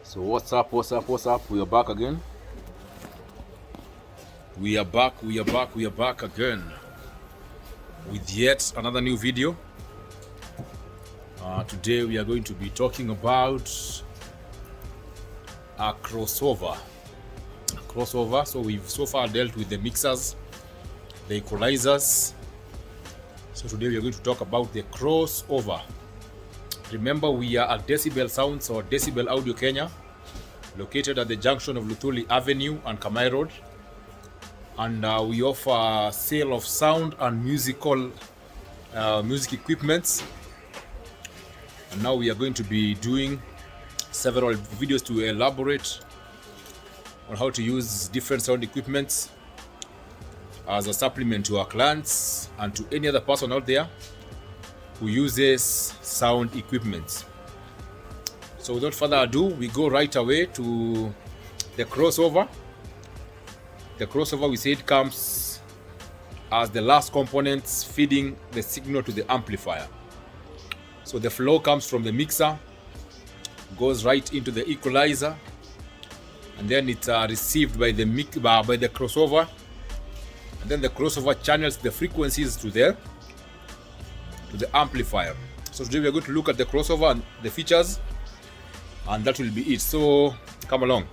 So what's up? We are back again. We are back again with yet another new video. Today we are going to be talking about a crossover. So we've so far dealt with the mixers, the equalizers. So today we are going to talk about the crossover. Remember, we are at Decibel Sounds or Decibel Audio Kenya, located at the junction of Luthuli Avenue and Kamai Road. And we offer sale of sound and music equipments. And now we are going to be doing several videos to elaborate on how to use different sound equipments as a supplement to our clients and to any other person out there who uses sound equipment. So without further ado, we go right away to the crossover. The crossover, we said, comes as the last components feeding the signal to the amplifier. So the flow comes from the mixer, goes right into the equalizer, and then it's received by the crossover, and then the crossover channels the frequencies to the amplifier. So today we are going to look at the crossover and the features, and that will be it. So come along.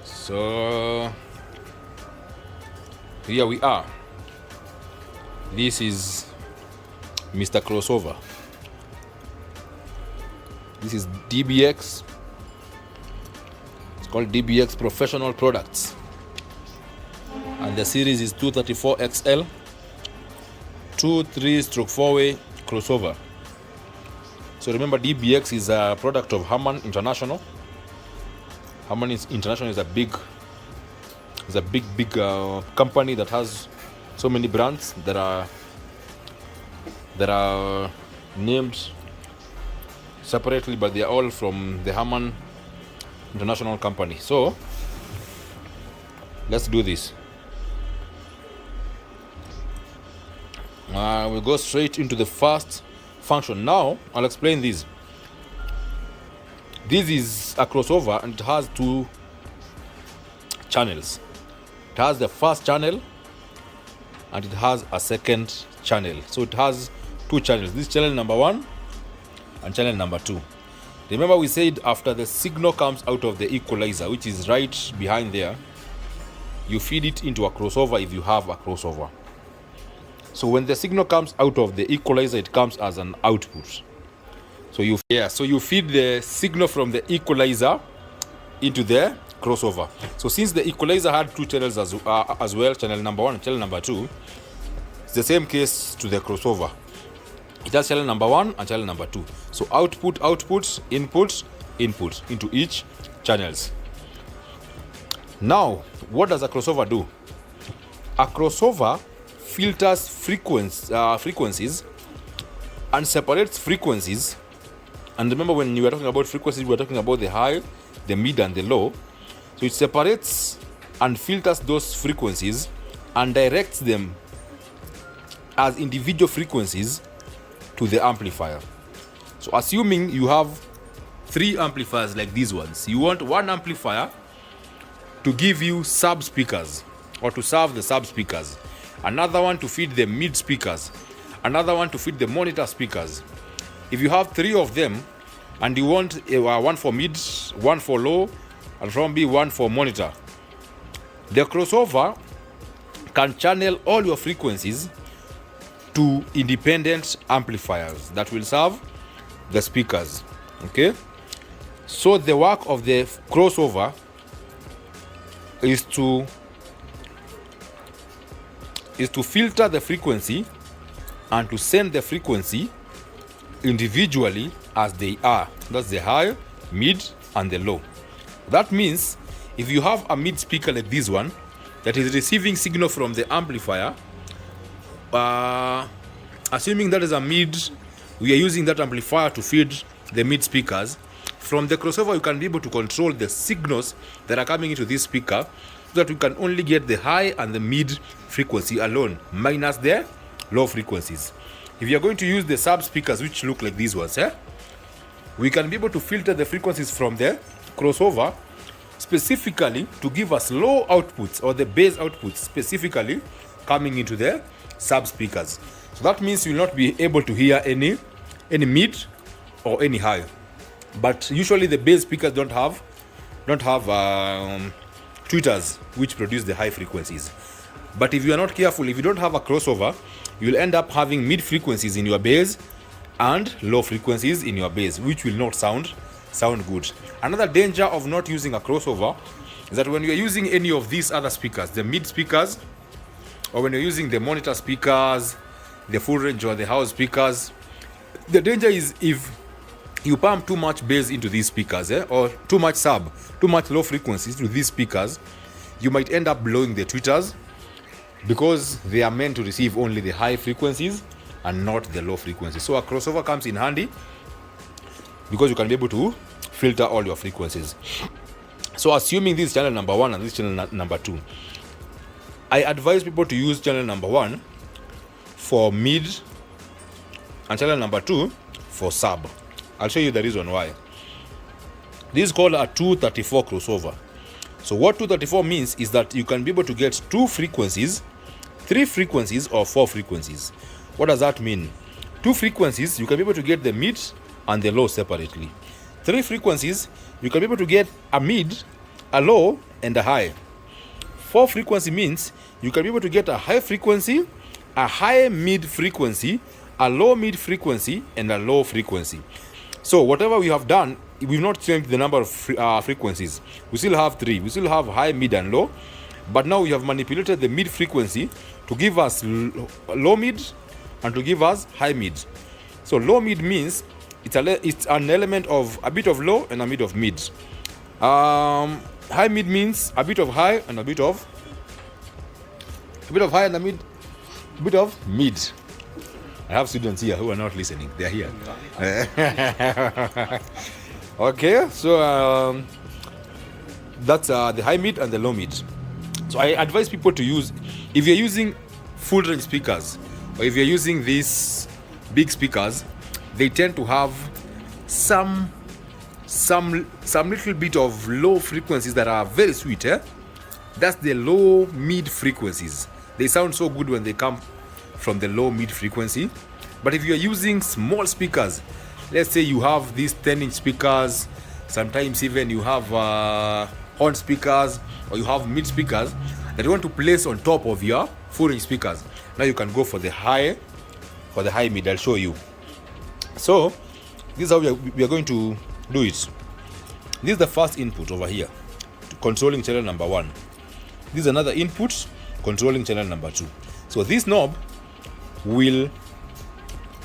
So here we are. This is Mr. Crossover. This is DBX. It's called DBX Professional Products, and the series is 234XL 2/3/4-way crossover. So remember, DBX is a product of Harman International. Harman International is a big company that has so many brands that are named separately, but they are all from the Harman International company. So let's do this. We'll go straight into the first function. Now I'll explain this. This is a crossover and it has two channels. It has the first channel and it has a second channel. So it has two channels. This channel number 1 and channel number 2. Remember, we said after the signal comes out of the equalizer, which is right behind there, you feed it into a crossover if you have a crossover. So when the signal comes out of the equalizer, it comes as an output. So you feed the signal from the equalizer into the crossover. So since the equalizer had two channels as well, channel number 1 and channel number 2, it's the same case to the crossover. It has channel number 1 and channel number 2. So output, input into each channels. Now, what does a crossover do? A crossover filters frequencies and separates frequencies. And remember, when you are talking about frequencies, we are talking about the high, the mid, and the low. So it separates and filters those frequencies and directs them as individual frequencies to the amplifier. So assuming you have 3 amplifiers like these ones, you want one amplifier to give you sub speakers or to serve the sub speakers, another one to feed the mid speakers, another one to feed the monitor speakers. If you have 3 of them and you want one for mid, one for low, and probably one for monitor, the crossover can channel all your frequencies to independent amplifiers that will serve the speakers. Okay? So the work of the crossover is to filter the frequency and to send the frequency individually as they are. That's the high, mid, and the low. That means if you have a mid speaker like this one that is receiving signal from the amplifier, assuming that is a mid, we are using that amplifier to feed the mid speakers. From the crossover, you can be able to control the signals that are coming into this speaker so that we can only get the high and the mid frequency alone, minus the low frequencies. If you are going to use the sub speakers, which look like these ones, we can be able to filter the frequencies from the crossover specifically to give us low outputs, or the bass outputs specifically coming into the sub speakers. So that means you'll not be able to hear any mid or any high. But usually the bass speakers don't have tweeters which produce the high frequencies. But if you are not careful, if you don't have a crossover, you'll end up having mid frequencies in your bass and low frequencies in your bass, which will not sound good. Another danger of not using a crossover is that when you're using any of these other speakers, the mid speakers, or when you're using the monitor speakers, the full range or the house speakers, the danger is if you pump too much bass into these speakers, or too much low frequencies to these speakers, you might end up blowing the tweeters, because they are meant to receive only the high frequencies and not the low frequencies. So a crossover comes in handy because you can be able to filter all your frequencies. So assuming this is channel number 1 and this channel number 2, I advise people to use channel number 1 for mid and channel number 2 for sub. I'll show you the reason why. This is called a 234 crossover. So what 234 means is that you can be able to get 2 frequencies, 3 frequencies, or 4 frequencies. What does that mean? 2 frequencies, you can be able to get the mid and the low separately. 3 frequencies, you can be able to get a mid, a low, and a high. 4 frequency means you can be able to get a high frequency, a high mid frequency, a low mid frequency, and a low frequency. So whatever we have done, we've not changed the number of frequencies. We still have 3. We still have high, mid, and low. But now we have manipulated the mid frequency to give us low mid and to give us high mid. So low mid means it's an element of a bit of low and a bit of mid. High mid means a bit of high and a bit of high and a bit of mid. I have students here who are not listening. They're here. Okay, so that's the high mid and the low mid. So I advise people to use, if you're using full range speakers, or if you're using these big speakers, they tend to have some little bit of low frequencies that are very sweet. That's the low mid frequencies. They sound so good when they come from the low mid frequency. But if you're using small speakers, let's say you have these 10-inch speakers, sometimes even you have horn speakers, or you have mid speakers that you want to place on top of your full range speakers, now you can go for the high mid. I'll show you. So this is how we are going to do it. This is the first input over here, controlling channel number 1. This is another input controlling channel number 2. So this knob will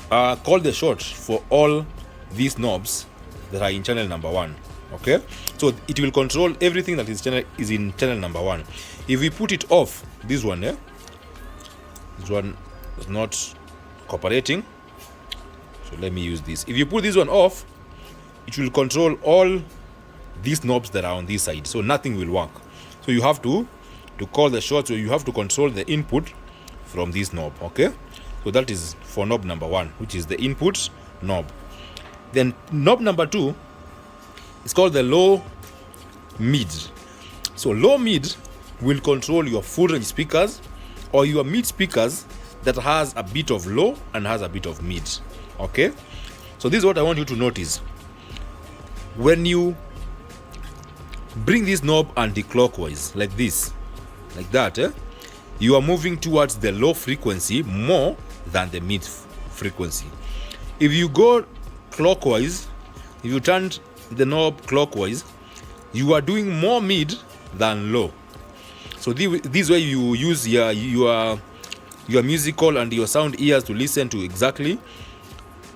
call the shot for all these knobs that are in channel number 1. Okay, so it will control everything that is in channel number 1. If we put it off, this one this one is not cooperating, so let me use this. If you put this one off, it will control all these knobs that are on this side, so nothing will work. So you have to call the shot, so you have to control the input from this knob. Okay, so that is for knob number 1, which is the input knob. Then knob number 2 is called the low mid. So low mid will control your full range speakers or your mid speakers that has a bit of low and has a bit of mid. Okay, so this is what I want you to notice. When you bring this knob anti-clockwise like this, like that, you are moving towards the low frequency more than the mid frequency. If you go clockwise, if you turn the knob clockwise, you are doing more mid than low. So this way you use your musical and your sound ears to listen to exactly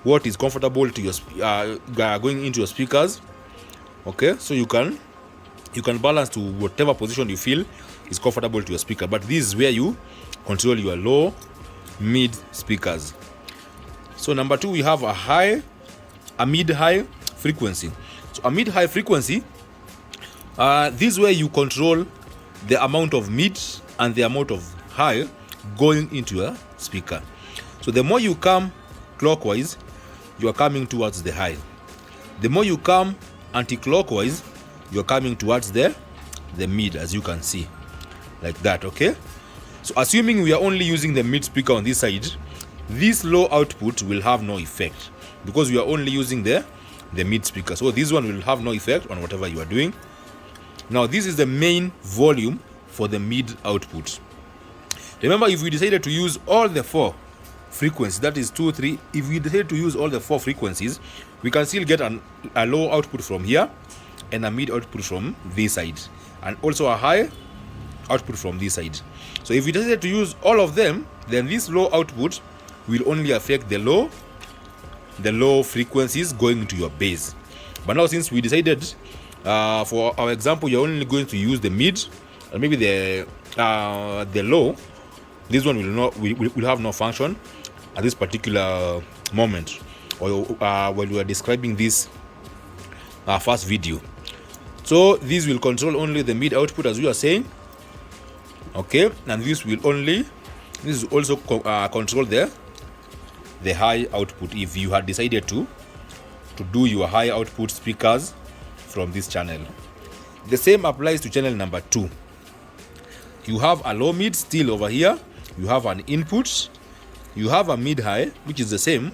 what is comfortable to your going into your speakers. Okay, so you can balance to whatever position you feel is comfortable to your speaker. But this is where you control your low mid speakers. So number 2, we have a mid-high frequency. So a mid-high frequency, this way you control the amount of mid and the amount of high going into your speaker. So the more you come clockwise, you are coming towards the high. The more you come anti-clockwise, you're coming towards the mid, as you can see, like that. Okay, so assuming we are only using the mid speaker on this side, this low output will have no effect because we are only using the mid speaker. So this one will have no effect on whatever you are doing. Now this is the main volume for the mid output. Remember, if we decided to use all the 4 frequencies, that is 2, 3, if we decided to use all the 4 frequencies, we can still get a low output from here and a mid output from this side, and also a high output from this side. So if we decided to use all of them, then this low output will only affect the low frequencies going into your bass. But now, since we decided for our example, you're only going to use the mid and maybe the low, this one will have no function at this particular moment, or when we are describing this first video. So this will control only the mid output, as we are saying. Okay, and this will also control the high output if you had decided to do your high output speakers from this channel. The same applies to channel number 2. You have a low mid still over here, you have an input, you have a mid high, which is the same,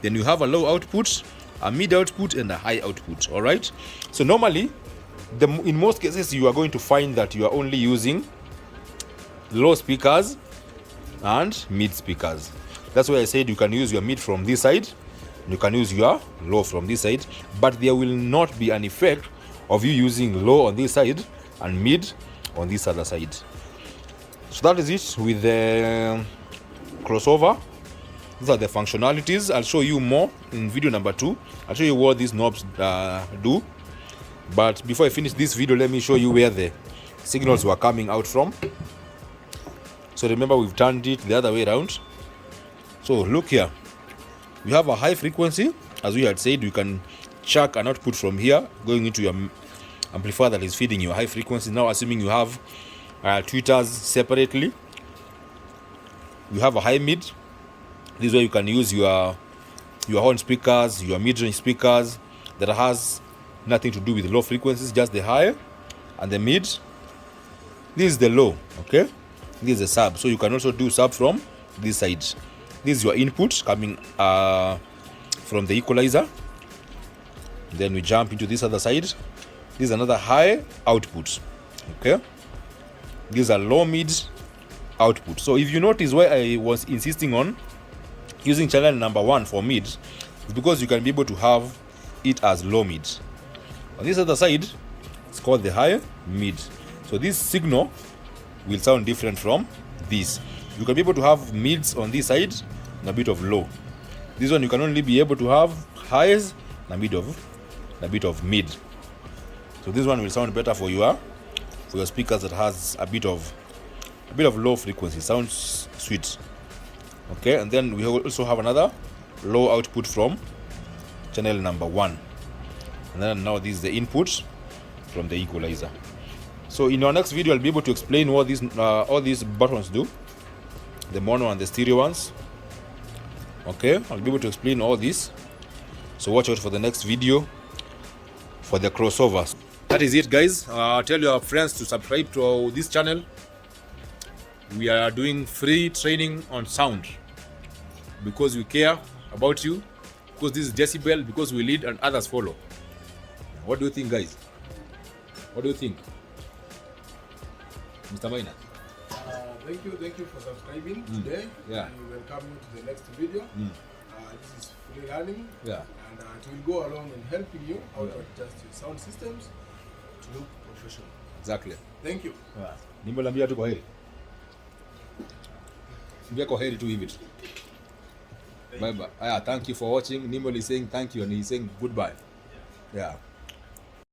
then you have a low output, a mid output, and a high output. All right, so normally in most cases you are going to find that you are only using low speakers and mid speakers. That's why I said you can use your mid from this side, you can use your low from this side, but there will not be an effect of you using low on this side and mid on this other side. So that is it with the crossover. These are the functionalities. I'll show you more in video number 2. I'll show you what these knobs do. But before I finish this video, let me show you where the signals were coming out from. So remember, we've turned it the other way around. So look here, we have a high frequency. As we had said, you can chuck an output from here going into your amplifier that is feeding your high frequency. Now, assuming you have tweeters separately, you have a high mid. This is where you can use your horn speakers, your mid-range speakers that has nothing to do with low frequencies, just the high and the mid. This is the low. Okay, this is the sub, so you can also do sub from this side. This is your input coming from the equalizer. Then we jump into this other side. This is another high output. Okay, these are low mid output. So if you notice why I was insisting on using channel number 1 for mid, it's because you can be able to have it as low mid. On this other side, it's called the high mid. So this signal will sound different from this. You can be able to have mids on this side and a bit of low. This one you can only be able to have highs and a bit of mid. So this one will sound better for your speakers that has a bit of low frequency. Sounds sweet. Okay, and then we also have another low output from channel number 1. And then now this is the input from the equalizer. So in our next video, I'll be able to explain what all these buttons do, the mono and the stereo ones. Okay, I'll be able to explain all this. So watch out for the next video for the crossovers. That is it, guys. Tell your friends to subscribe to this channel. We are doing free training on sound because we care about you, because this is decibel, because we lead and others follow. What do you think, guys? What do you think, Mr. Maina? Thank you for subscribing today. Yeah. We welcome you to the next video. This is free learning. Yeah. And it will go along in helping you how to adjust your sound systems to look professional. Exactly. Thank you. Nimeambia tu kwaheri. Mbia kwaheri tu hivi tu. Bye bye. Thank you for watching. Nimble is saying thank you and he's saying goodbye. Yeah.